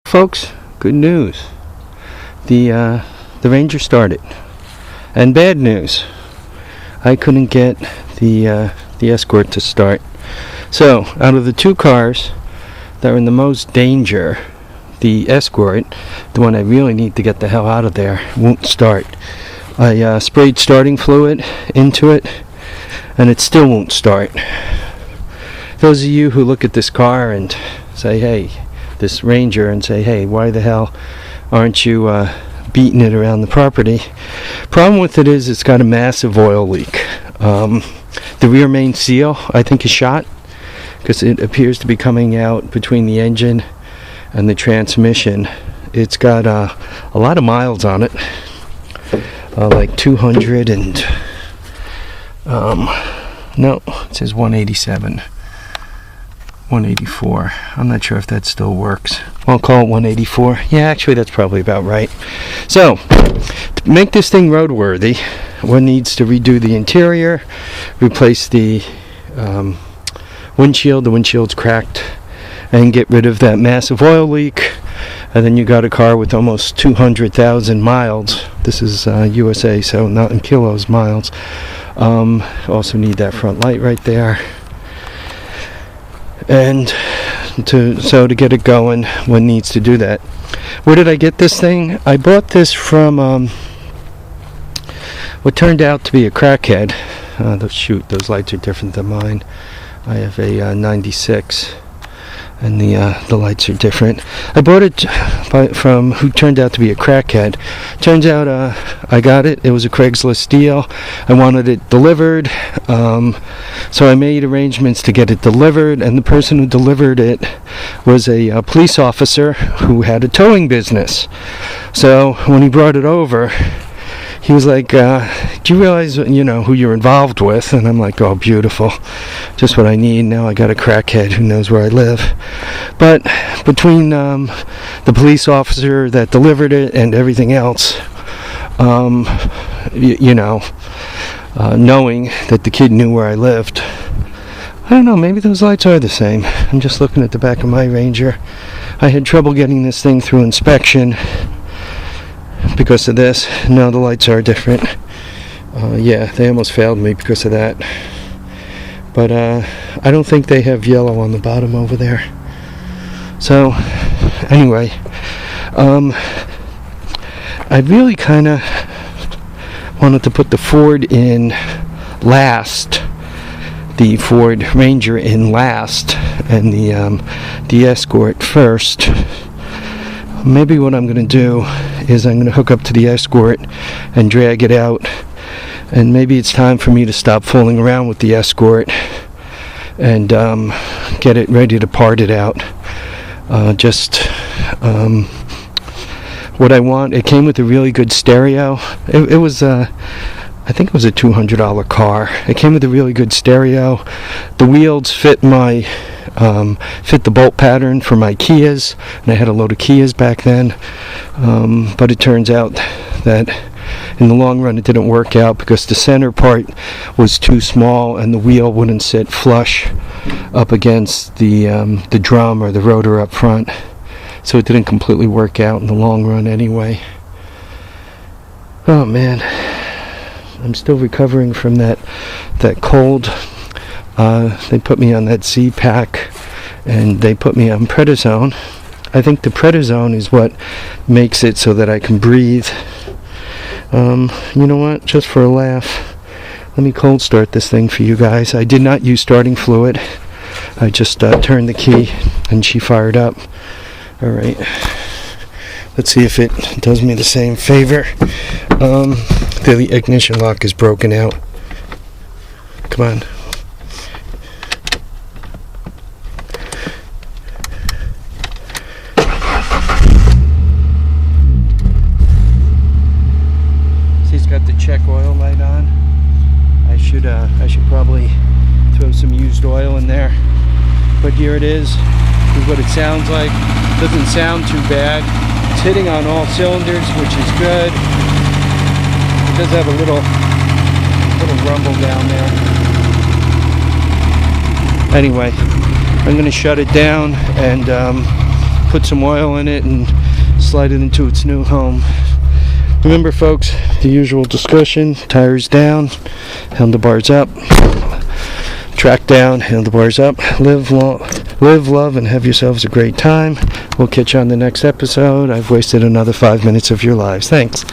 Folks, good news. The Ranger started. And bad news. I couldn't get the Escort to start. So, out of the two cars that are in the most danger, the Escort, the one I really need to get the hell out of there, won't start. I sprayed starting fluid into it, and it still won't start. Those of you who look at this car and say, hey, this Ranger, and say, hey, why the hell aren't you beating it around the property? Problem with it is it's got a massive oil leak. The rear main seal, I think, is shot because it appears to be coming out between the engine and the transmission. It's got a lot of miles on it, like 200 and no, it says 187. 184. I'm not sure if that still works. I'll call it 184. Yeah, actually that's probably about right. So, to make this thing roadworthy, one needs to redo the interior, replace the windshield. The windshield's cracked, and get rid of that massive oil leak. And then you got a car with almost 200,000 miles. This is USA, so not in kilos, miles. Also need that front light right there. And to get it going, one needs to do that. Where did I get this thing? I bought this from what turned out to be a crackhead. Those lights are different than mine. I have a 96, and the lights are different. I bought it from who turned out to be a crackhead. Turns out I got it. It was a Craigslist deal. I wanted it delivered, so I made arrangements to get it delivered, and the person who delivered it was a police officer who had a towing business. So when he brought it over, he was like, do you realize, who you're involved with? And I'm like, oh, beautiful. Just what I need. Now I got a crackhead who knows where I live. But between the police officer that delivered it and everything else, knowing that the kid knew where I lived, I don't know, maybe those lights are the same. I'm just looking at the back of my Ranger. I had trouble getting this thing through inspection because of this. No, the lights are different. Yeah, they almost failed me because of that. But I don't think they have yellow on the bottom over there. So, anyway, I really kind of wanted to put the Ford in last, the Ford Ranger in last, and the Escort first. Maybe what I'm going to do is I'm going to hook up to the Escort and drag it out, and maybe it's time for me to stop fooling around with the Escort and get it ready to part it out. What I want, it came with a really good stereo. It was I think it was a $200 car. It came with a really good stereo. The wheels fit fit the bolt pattern for my Kias, and I had a load of Kias back then. But it turns out that in the long run it didn't work out because the center part was too small and the wheel wouldn't sit flush up against the drum or the rotor up front. So it didn't completely work out in the long run anyway. Oh man, I'm still recovering from that cold. They put me on that Z-Pack, and they put me on prednisone. I think the prednisone is what makes it so that I can breathe. You know what? Just for a laugh, let me cold start this thing for you guys. I did not use starting fluid. I just turned the key, and she fired up. All right. Let's see if it does me the same favor. The ignition lock is broken out. Come on. See, it's got the check oil light on. I should probably throw some used oil in there. But here it is. This is what it sounds like. Doesn't sound too bad. It's hitting on all cylinders, which is good. It does have a little rumble down there. Anyway, I'm going to shut it down and put some oil in it, and slide it into its new home. Remember, folks, the usual discussion: tires down, handlebars up. Track down, handlebars up. Live, love, and have yourselves a great time. We'll catch you on the next episode. I've wasted another 5 minutes of your lives. Thanks.